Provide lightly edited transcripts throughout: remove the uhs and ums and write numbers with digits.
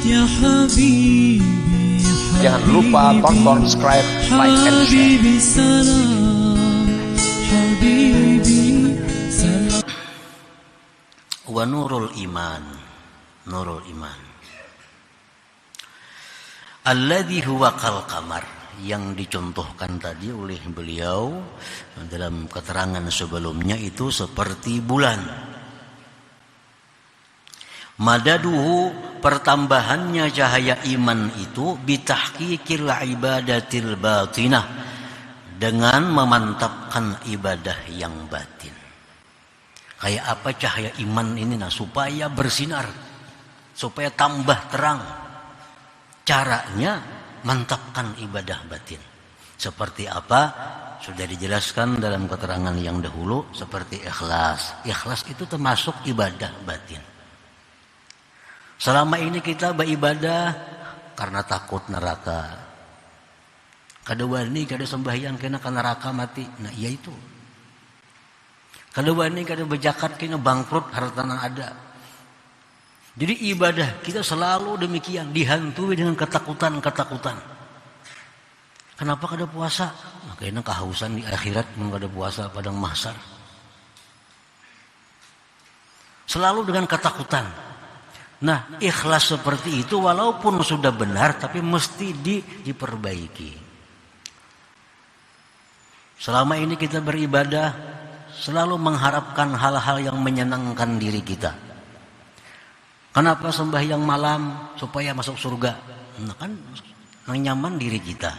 يا حبيبي Jangan lupa tonton, subscribe, like, and share. حبيبي سلام حبيبي سلام. Wa nurul iman, nurul iman alladzi huwa kal qamar, yang dicontohkan tadi oleh beliau dalam keterangan sebelumnya itu seperti bulan. Madaduhu, pertambahannya cahaya iman itu bitahqiqil ibadatil batinah, dengan memantapkan ibadah yang batin. Kayak apa cahaya iman ini? Nah, supaya bersinar, supaya tambah terang. Caranya mantapkan ibadah batin. Seperti apa? Sudah dijelaskan dalam keterangan yang dahulu, seperti ikhlas. Ikhlas itu termasuk ibadah batin. Selama ini kita beribadah karena takut neraka. Kedua ini kada sembahyang kena neraka mati. Nah, iya itu. Kedua ini kada berzakat kena bangkrut hartana ada. Jadi ibadah kita selalu demikian, dihantui dengan ketakutan-ketakutan. Kenapa kada puasa? Makanya kehausan di akhirat mun kada puasa padang mahsyar. Selalu dengan ketakutan. Nah, ikhlas seperti itu walaupun sudah benar tapi mesti diperbaiki. Selama ini kita beribadah selalu mengharapkan hal-hal yang menyenangkan diri kita. Kenapa sembahyang malam? Supaya masuk surga. Nah, kan yang nyaman diri kita.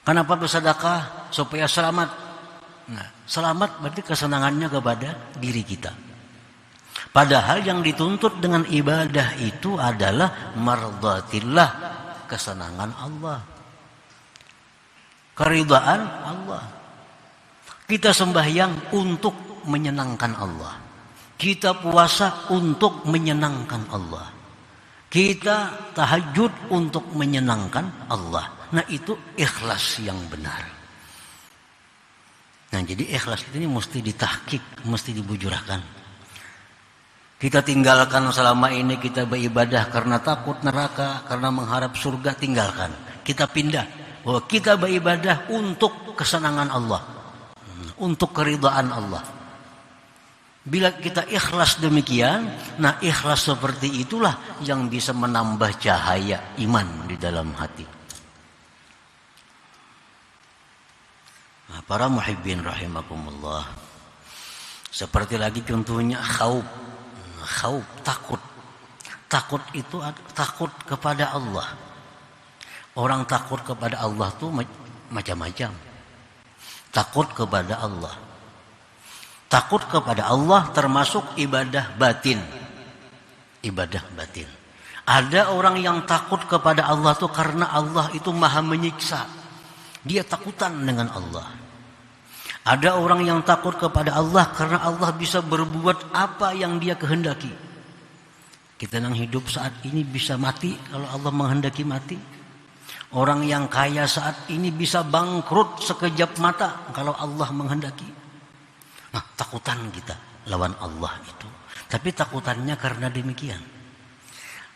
Kenapa bersedekah? Supaya selamat. Nah, selamat berarti kesenangannya kepada diri kita. Padahal yang dituntut dengan ibadah itu adalah mardhatillah, kesenangan Allah, keridhaan Allah. Kita sembahyang untuk menyenangkan Allah. Kita puasa untuk menyenangkan Allah. Kita tahajud untuk menyenangkan Allah. Nah, itu ikhlas yang benar. Nah, jadi ikhlas ini mesti ditahqiq, mesti dibujurkan. Kita tinggalkan selama ini kita beribadah karena takut neraka, karena mengharap surga, tinggalkan. Kita pindah bahwa kita beribadah untuk kesenangan Allah, untuk keridhaan Allah. Bila kita ikhlas demikian, nah ikhlas seperti itulah yang bisa menambah cahaya iman di dalam hati. Nah, para muhibbin rahimakumullah, seperti lagi contohnya khauf, takut. Takut itu takut kepada Allah. Orang takut kepada Allah tuh macam-macam. Takut kepada Allah. Takut kepada Allah termasuk ibadah batin. Ibadah batin. Ada orang yang takut kepada Allah tuh karena Allah itu maha menyiksa. Dia takutan dengan Allah. Ada orang yang takut kepada Allah karena Allah bisa berbuat apa yang dia kehendaki. Kita yang hidup saat ini bisa mati kalau Allah menghendaki mati. Orang yang kaya saat ini bisa bangkrut sekejap mata kalau Allah menghendaki. Nah, takutan kita lawan Allah itu. Tapi takutannya karena demikian.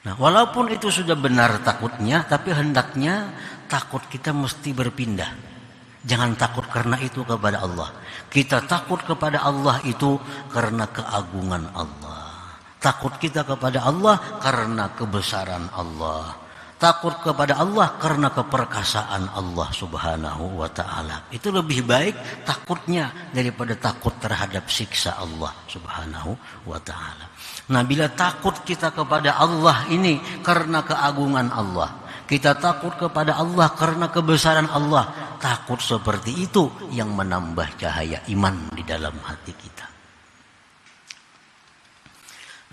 Nah, walaupun itu sudah benar takutnya, tapi hendaknya takut kita mesti berpindah. Jangan takut karena itu kepada Allah. Kita takut kepada Allah itu karena keagungan Allah. Takut kita kepada Allah karena kebesaran Allah. Takut kepada Allah karena keperkasaan Allah subhanahu wa ta'ala. Itu lebih baik takutnya daripada takut terhadap siksa Allah subhanahu wa ta'ala. Nah, bila takut kita kepada Allah ini karena keagungan Allah, kita takut kepada Allah karena kebesaran Allah, takut seperti itu yang menambah cahaya iman di dalam hati kita.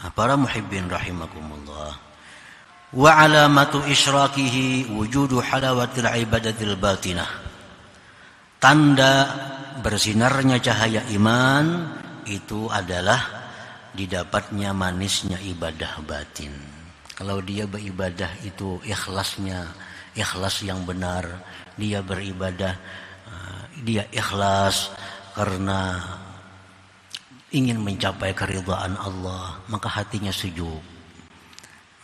Nah, para muhibbin rahimakumullah, wa alamatu isyrakihi wujudu halawatil ibadatil batinah. Tanda bersinarnya cahaya iman itu adalah didapatnya manisnya ibadah batin. Kalau dia beribadah itu ikhlasnya, ikhlas yang benar, dia beribadah, dia ikhlas karena ingin mencapai keridhaan Allah, maka hatinya sejuk.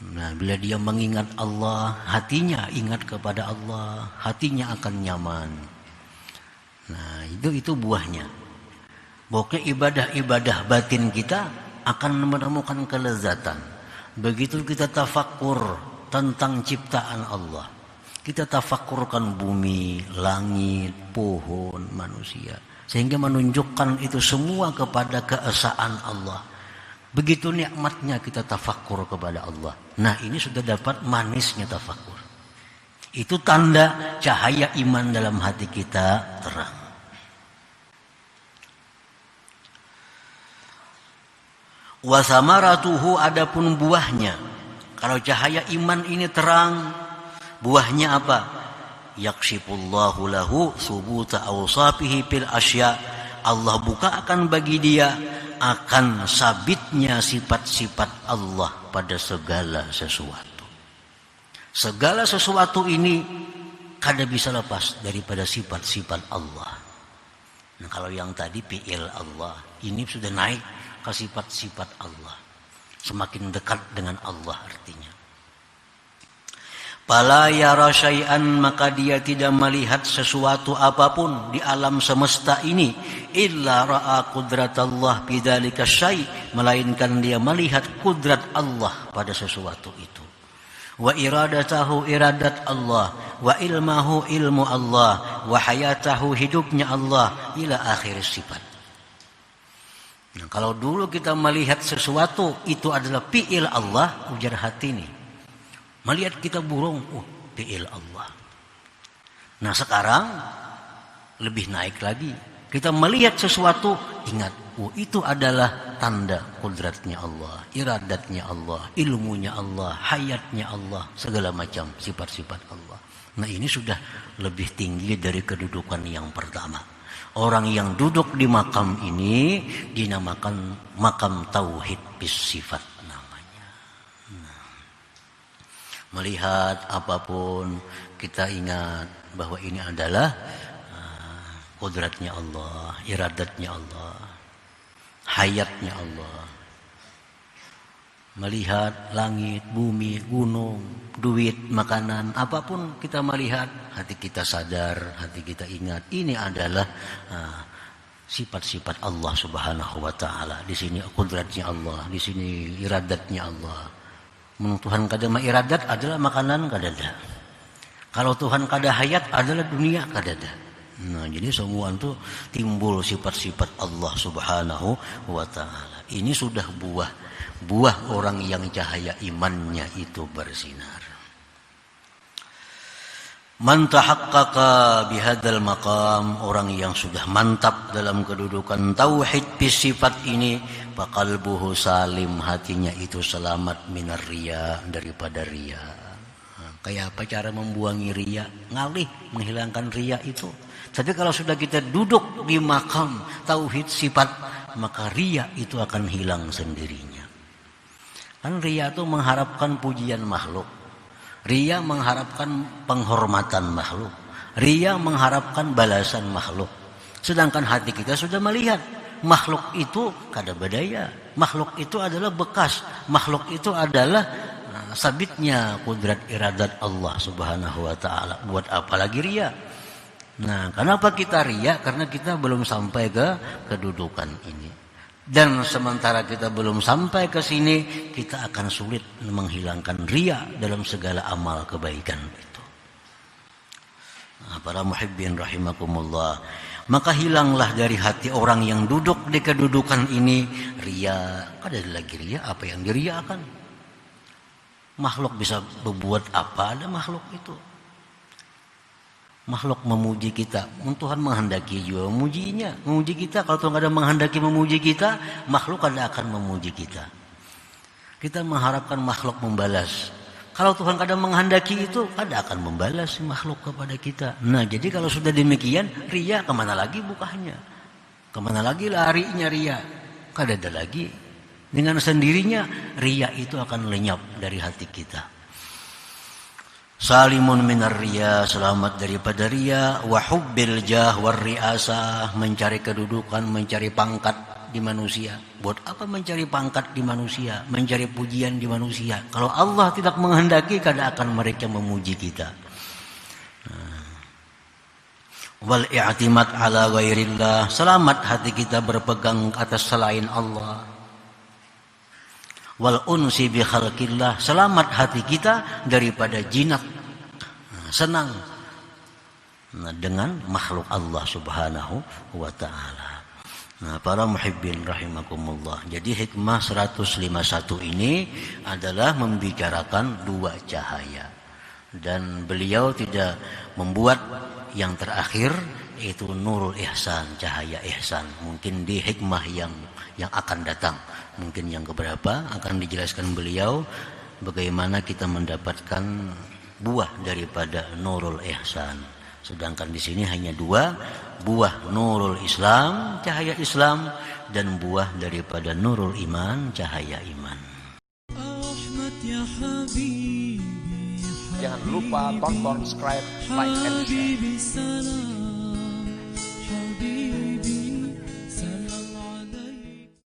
Nah, bila dia mengingat Allah, hatinya ingat kepada Allah, hatinya akan nyaman. Nah, itu buahnya. Pokoknya ibadah-ibadah batin kita akan menemukan kelezatan. Begitu kita tafakkur tentang ciptaan Allah, kita tafakkurkan bumi, langit, pohon, manusia, sehingga menunjukkan itu semua kepada keesaan Allah. Begitu nikmatnya kita tafakkur kepada Allah. Nah, ini sudah dapat manisnya tafakkur. Itu tanda cahaya iman dalam hati kita terang. Wa samaratuhu, adapun buahnya. Kalau cahaya iman ini terang, buahnya apa? Yakshifullahu lahu subuta awsafihi fil asya. Allah bukakan bagi dia akan sabitnya sifat-sifat Allah pada segala sesuatu. Segala sesuatu ini kada bisa lepas daripada sifat-sifat Allah. Nah, kalau yang tadi fi'il Allah, ini sudah naik ke sifat-sifat Allah. Semakin dekat dengan Allah artinya. Fala yara syai'an, maka dia tidak melihat sesuatu apapun di alam semesta ini illa ra'a qudratallah bidzalika syai', melainkan dia melihat kudrat Allah pada sesuatu itu. Wa iradatahu iradat Allah, wa ilmahu ilmu Allah, wa hayatahu hidupnya Allah, ila akhir sifat. Nah, kalau dulu kita melihat sesuatu itu adalah fi'il Allah, ujar hati ini. Melihat kita burung, fi'il Allah. Nah, sekarang lebih naik lagi. Kita melihat sesuatu, ingat, itu adalah tanda kudratnya Allah, iradatnya Allah, ilmunya Allah, hayatnya Allah, segala macam sifat-sifat Allah. Nah, ini sudah lebih tinggi dari kedudukan yang pertama. Orang yang duduk di makam ini dinamakan makam tauhid bis sifat namanya. Nah, melihat apapun kita ingat bahwa ini adalah kudratnya Allah, iradatnya Allah, hayatnya Allah. Melihat langit, bumi, gunung, duit, makanan, apapun kita melihat, hati kita sadar, hati kita ingat, ini adalah sifat-sifat Allah Subhanahu wa taala. Di sini kudratnya Allah, di sini iradatnya Allah. Tuhan kada iradat adalah makanan kadada. Kalau Tuhan kada hayat adalah dunia kadada. Nah, jadi semua itu timbul sifat-sifat Allah Subhanahu wa taala. Ini sudah buah orang yang cahaya imannya itu bersinar. Man tahaqqaqa bihadzal maqam, orang yang sudah mantap dalam kedudukan tauhid bis sifat ini, faqalbuhu salim, hatinya itu selamat minar riya, daripada riya. Kayak apa cara membuangi riya? Ngalih, menghilangkan riya itu. Tapi kalau sudah kita duduk di makam tauhid sifat, maka riya itu akan hilang sendirinya. Kan riya itu mengharapkan pujian makhluk. Riya mengharapkan penghormatan makhluk. Riya mengharapkan balasan makhluk. Sedangkan hati kita sudah melihat makhluk itu kada berdaya. Makhluk itu adalah bekas. Makhluk itu adalah sabitnya kudrat iradat Allah Subhanahu wa taala. Buat apa lagi riya? Nah, kenapa kita riya? Karena kita belum sampai ke kedudukan ini. Dan sementara kita belum sampai ke sini, kita akan sulit menghilangkan riya dalam segala amal kebaikan itu. Nah, para muhibbin rahimakumullah, maka hilanglah dari hati orang yang duduk di kedudukan ini riya. Ada lagi riya, apa yang diriakan? Makhluk bisa berbuat apa ada makhluk itu? Makhluk memuji kita, Tuhan menghendaki juga memuji kita. Kalau Tuhan ada menghendaki memuji kita, makhluk kada akan memuji kita. Kita mengharapkan makhluk membalas. Kalau Tuhan kada menghendaki itu, kada akan membalas makhluk kepada kita. Nah, jadi kalau sudah demikian, riya kemana lagi bukanya? Kemana lagi larinya riya? Kada ada lagi. Dengan sendirinya, riya itu akan lenyap dari hati kita. Salimun minar riya, selamat daripada riya, wa hubbil jah war riasah, mencari kedudukan, mencari pangkat di manusia? Buat apa mencari pangkat di manusia, mencari pujian di manusia? Kalau Allah tidak menghendaki, kada akan mereka memuji kita. Wal i'timad ala ghairillah, selamat hati kita berpegang atas selain Allah. Wal unsi bi khalqillah, selamat hati kita daripada jinak, senang dengan makhluk Allah Subhanahu wa taala. Para muhibbin rahimakumullah. Jadi hikmah 151 ini adalah membicarakan dua cahaya. Dan beliau tidak membuat yang terakhir, yaitu nurul ihsan, cahaya ihsan. Mungkin di hikmah yang akan datang, mungkin yang keberapa akan dijelaskan beliau bagaimana kita mendapatkan buah daripada nurul ihsan. Sedangkan di sini hanya dua, buah nurul Islam, cahaya Islam, dan buah daripada nurul iman, cahaya iman. Ahmad ya Habibi, Jangan lupa tonton, subscribe, like, and share. Habibi salam.